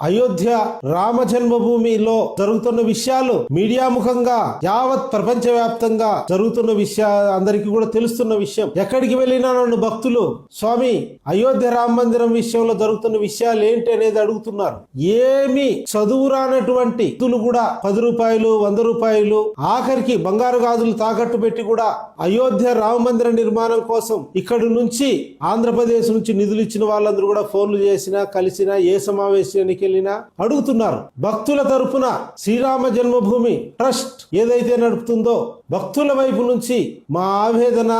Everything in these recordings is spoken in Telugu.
అయోధ్య రామ జన్మభూమిలో జరుగుతున్న విషయాలు మీడియా ముఖంగా యావత్ ప్రపంచ వ్యాప్తంగా జరుగుతున్న విషయాలు అందరికీ కూడా తెలుస్తున్న విషయం. ఎక్కడికి వెళ్ళినా నన్ను భక్తులు స్వామి అయోధ్య రామ మందిరం విషయంలో జరుగుతున్న విషయాలు ఏంటి అనేది అడుగుతున్నారు. ఏమి చదువు రానటువంటి భక్తులు కూడా 10 రూపాయలు 100 రూపాయలు ఆఖరికి బంగారు గాజులు తాకట్టు పెట్టి కూడా అయోధ్య రామ మందిర నిర్మాణం కోసం ఇక్కడి నుంచి ఆంధ్రప్రదేశ్ నుంచి నిధులు ఇచ్చిన వాళ్ళందరూ కూడా ఫోన్లు చేసినా కలిసినా ఏ సమావేశానికి వెళ్ళినా అడుగుతున్నారు. భక్తుల తరపున శ్రీరామ జన్మభూమి ట్రస్ట్ ఏదైతే నడుపుతుందో భక్తుల వైపు నుంచి మా ఆవేదన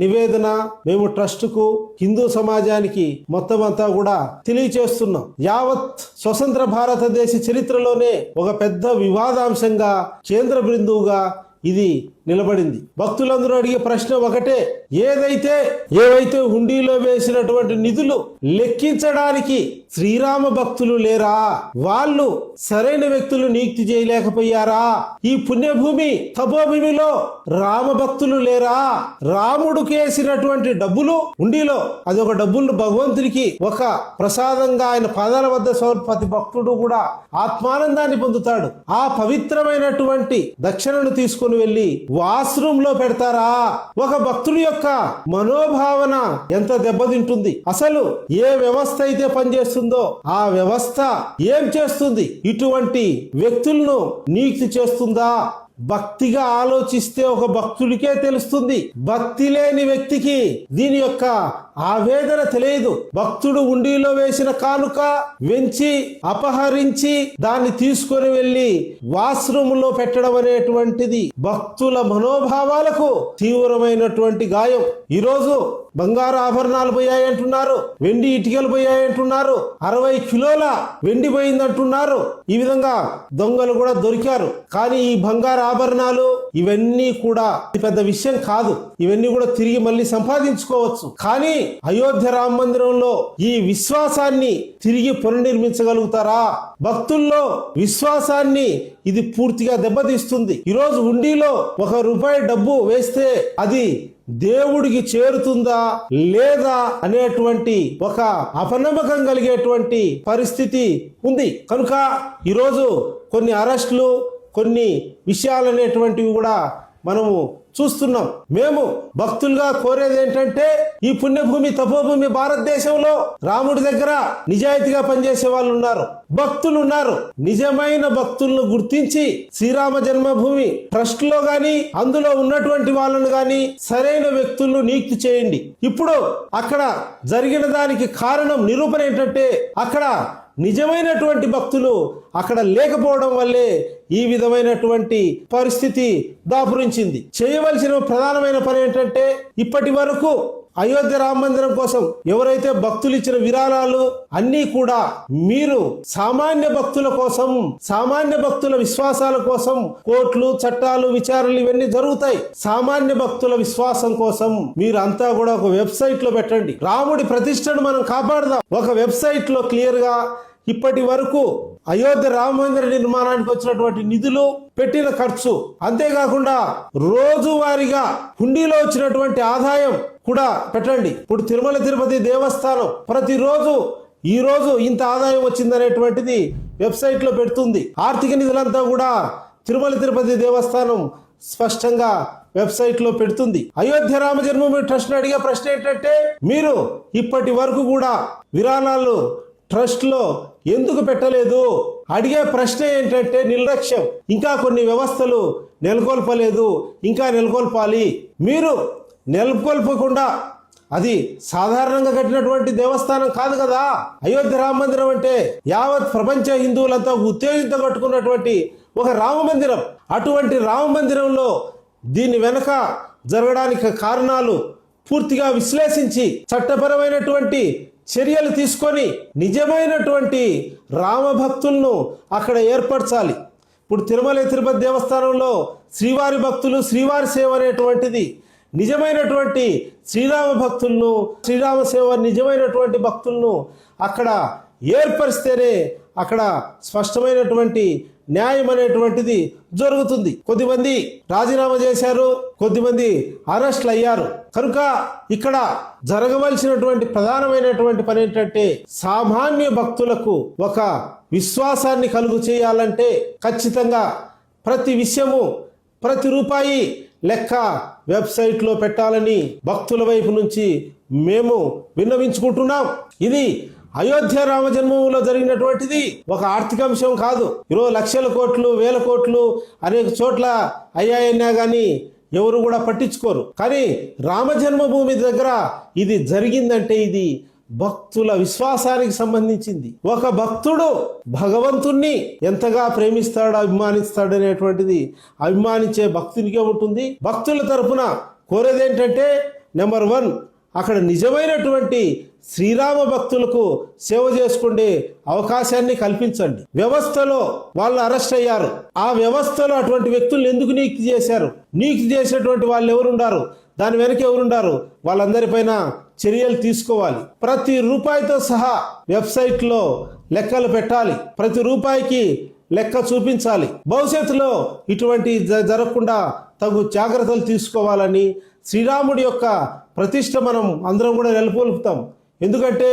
నివేదన మేము ట్రస్ట్ కు హిందూ సమాజానికి మొత్తం అంతా కూడా తెలియచేస్తున్నాం. యావత్ స్వతంత్ర భారతదేశ చరిత్రలోనే ఒక పెద్ద వివాదాంశంగా కేంద్ర బిందువుగా ఇది నిలబడింది. భక్తులందరూ అడిగే ప్రశ్న ఒకటే, ఏవైతే హుండీలో వేసినటువంటి నిధులు లెక్కించడానికి శ్రీరామ భక్తులు లేరా? వాళ్ళు సరైన వ్యక్తులు నియుక్తి చేయలేకపోయారా? ఈ పుణ్యభూమి తపోభూమిలో రామ భక్తులు లేరా? రాముడికి వేసినటువంటి డబ్బులు హుండీలో అది ఒక డబ్బులు భగవంతునికి ఒక ప్రసాదంగా ఆయన పాదాల వద్ద ప్రతి భక్తుడు కూడా ఆత్మానందాన్ని పొందుతాడు. ఆ పవిత్రమైనటువంటి దక్షిణను తీసుకుని వెళ్లి వాష్రూమ్ లో పెడతారా? ఒక భక్తుడి యొక్క మనోభావన ఎంత దెబ్బతింటుంది. అసలు ఏ వ్యవస్థ అయితే పనిచేస్తుందో ఆ వ్యవస్థ ఏం చేస్తుంది? ఇటువంటి వ్యక్తులను నియుక్తి చేస్తుందా? భక్తిగా ఆలోచిస్తే ఒక భక్తుడికే తెలుస్తుంది. భక్తి లేని వ్యక్తికి దీని యొక్క ఆవేదన తెలియదు. భక్తుడు ఉండిలో వేసిన కానుక వెంచి అపహరించి దాన్ని తీసుకొని వెళ్లి వాష్రూమ్ లో పెట్టడం అనేటువంటిది భక్తుల మనోభావాలకు తీవ్రమైనటువంటి గాయం. ఈరోజు బంగారు ఆభరణాలు పోయాయంటున్నారు, వెండి ఇటుకలు పోయాయంటున్నారు, 60 కిలోల వెండి పోయిందంటున్నారు. ఈ విధంగా దొంగలు కూడా దొరికారు. కానీ ఈ బంగారు ఆభరణాలు ఇవన్నీ కూడా పెద్ద విషయం కాదు. ఇవన్నీ కూడా తిరిగి మళ్ళీ సంపాదించుకోవచ్చు. కానీ అయోధ్య రామ మందిరంలో ఈ విశ్వాసాన్ని తిరిగి పునర్నిర్మించగలుగుతారా? భక్తుల్లో విశ్వాసాన్ని ఇది పూర్తిగా దెబ్బతీస్తుంది. ఈరోజు హుండీలో ₹1 డబ్బు వేస్తే అది దేవుడికి చేరుతుందా లేదా అనేటువంటి ఒక అపనమ్మకం కలిగేటువంటి పరిస్థితి ఉంది. కనుక ఈరోజు కొన్ని అరెస్టులు కొన్ని విషయాలు అనేటువంటివి కూడా మనము చూస్తున్నాం. మేము భక్తులుగా కోరేది ఏంటంటే ఈ పుణ్యభూమి తపోభూమి భారతదేశంలో రాముడి దగ్గర నిజాయితీగా పనిచేసే వాళ్ళు ఉన్నారు, భక్తులు ఉన్నారు. నిజమైన భక్తులను గుర్తించి శ్రీరామ జన్మభూమి ట్రస్ట్ లో గాని అందులో ఉన్నటువంటి వాళ్ళను గాని సరైన వ్యక్తులను నియుక్తి చేయండి. ఇప్పుడు అక్కడ జరిగిన దానికి కారణం నిరూపణ ఏంటంటే అక్కడ నిజమైనటువంటి భక్తులు అక్కడ లేకపోవడం వల్లే ఈ విధమైనటువంటి పరిస్థితి దాపురించింది. చేయవలసిన ప్రధానమైన పని ఏంటంటే ఇప్పటి వరకు అయోధ్య రామ మందిరం కోసం ఎవరైతే భక్తులు ఇచ్చిన విరాళాలు అన్నీ కూడా మీరు సామాన్య భక్తుల కోసం, సామాన్య భక్తుల విశ్వాసాల కోసం కోర్టులు చట్టాలు విచారణలు ఇవన్నీ జరుగుతాయి. సామాన్య భక్తుల విశ్వాసం కోసం మీరు అంతా కూడా ఒక వెబ్సైట్ లో పెట్టండి. రాముడి ప్రతిష్టను మనం కాపాడదాం. ఒక వెబ్సైట్ లో క్లియర్ గా ఇప్పటి వరకు అయోధ్య రామ మందిర నిర్మాణానికి వచ్చినటువంటి నిధులు, పెట్టిన ఖర్చు, అంతేకాకుండా రోజువారీగా హుండీలో వచ్చినటువంటి ఆదాయం కూడా పెట్టండి. ఇప్పుడు తిరుమల తిరుపతి దేవస్థానం ప్రతిరోజు ఈ రోజు ఇంత ఆదాయం వచ్చిందనేటువంటిది వెబ్సైట్ లో పెడుతుంది. ఆర్థిక నిధులంతా కూడా తిరుమల తిరుపతి దేవస్థానం స్పష్టంగా వెబ్సైట్ లో పెడుతుంది. అయోధ్య రామ జన్మభూమి ట్రస్ట్ అడిగే ప్రశ్న ఏంటంటే మీరు ఇప్పటి వరకు కూడా విరాళాలు ట్రస్ట్ లో ఎందుకు పెట్టలేదు? అడిగే ప్రశ్న ఏంటంటే నిర్లక్ష్యం. ఇంకా కొన్ని వ్యవస్థలు నెలకొల్పలేదు, ఇంకా నెలకొల్పాలి. మీరు నెలకొల్పకుండా అది సాధారణంగా కట్టినటువంటి దేవస్థానం కాదు కదా. అయోధ్య రామ మందిరం అంటే యావత్ ప్రపంచ హిందువులంతా ఉత్తేజంతో కట్టుకున్నటువంటి ఒక రామ మందిరం. అటువంటి రామ మందిరంలో దీని వెనక జరగడానికి కారణాలు పూర్తిగా విశ్లేషించి చట్టపరమైనటువంటి చర్యలు తీసుకొని నిజమైనటువంటి రామ భక్తులను అక్కడ ఏర్పరచాలి. ఇప్పుడు తిరుమల తిరుపతి దేవస్థానంలో శ్రీవారి భక్తులు, శ్రీవారి సేవ అనేటువంటిది నిజమైనటువంటి శ్రీరామ భక్తులను, శ్రీరామ సేవ నిజమైనటువంటి భక్తులను అక్కడ ఏర్పరిస్తేనే అక్కడ స్పష్టమైనటువంటి న్యాయం అనేటువంటిది జరుగుతుంది. కొద్దిమంది రాజీనామా చేశారు, కొద్దిమంది అరెస్టులు అయ్యారు. కనుక ఇక్కడ జరగవలసినటువంటి ప్రధానమైనటువంటి పని ఏంటంటే సామాన్య భక్తులకు ఒక విశ్వాసాన్ని కలుగు చేయాలంటే ఖచ్చితంగా ప్రతి విషయము, ప్రతి రూపాయి లెక్క వెబ్సైట్లో పెట్టాలని భక్తుల వైపు నుంచి మేము విన్నవించుకుంటున్నాం. ఇది అయోధ్య రామ జన్మభూమిలో జరిగినటువంటిది ఒక ఆర్థిక అంశం కాదు. ఈరోజు లక్షల కోట్లు, వేల కోట్లు అనేక చోట్ల అయ్యాయన్నా కానీ ఎవరు కూడా పట్టించుకోరు. కానీ రామ జన్మభూమి దగ్గర ఇది జరిగిందంటే ఇది భక్తుల విశ్వాసానికి సంబంధించింది. ఒక భక్తుడు భగవంతుణ్ణి ఎంతగా ప్రేమిస్తాడు, అభిమానిస్తాడు అనేటువంటిది అభిమానించే భక్తునికే ఉంటుంది. భక్తుల తరపున కోరేదేంటంటే నెంబర్ 1, అక్కడ నిజమైనటువంటి శ్రీరామ భక్తులకు సేవ చేసుకునే అవకాశాన్ని కల్పించండి. వ్యవస్థలో వాళ్ళు అరెస్ట్ అయ్యారు. ఆ వ్యవస్థలో అటువంటి వ్యక్తులను ఎందుకు నియుక్తి చేశారు? నియుక్తి చేసేటువంటి వాళ్ళు ఎవరుండారు? దాని వెనక ఎవరుండారు? వాళ్ళందరిపైన చర్యలు తీసుకోవాలి. ప్రతి రూపాయితో సహా వెబ్సైట్లో లెక్కలు పెట్టాలి. ప్రతి రూపాయికి లెక్క చూపించాలి. భవిష్యత్తులో ఇటువంటి జరగకుండా తగు జాగ్రత్తలు తీసుకోవాలని శ్రీరాముడి యొక్క ప్రతిష్ట మనం అందరం కూడా నెలకొల్పుతాం. ఎందుకంటే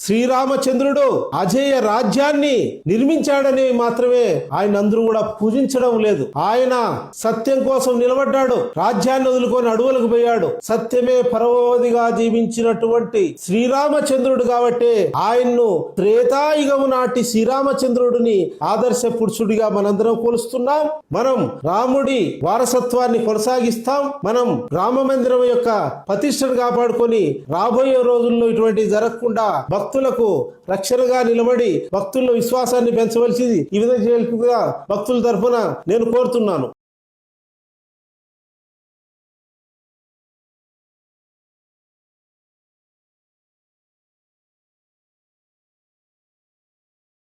శ్రీరామచంద్రుడు అజేయ రాజ్యాన్ని నిర్మించాడని మాత్రమే ఆయన అందరూ కూడా పూజించడం లేదు. ఆయన సత్యం కోసం నిలబడ్డాడు. రాజ్యాన్ని వదులుకొని అడవులకు పోయాడు. సత్యమే పరమోదిగా జీవించినటువంటి శ్రీరామచంద్రుడు కాబట్టి ఆయన్ను త్రేతాయుగము నాటి శ్రీరామచంద్రుడిని ఆదర్శ పురుషుడిగా మనందరం కొలుస్తున్నాం. మనం రాముడి వారసత్వాన్ని కొనసాగిస్తాం. మనం రామ మందిరం యొక్క ప్రతిష్టను కాపాడుకొని రాబోయే రోజుల్లో ఇటువంటి జరగకుండా భక్తులకు రక్షణగా నిలబడి భక్తుల్లో విశ్వాసాన్ని పెంచవలసింది ఈ విధంగా భక్తుల తరఫున నేను కోరుతున్నాను.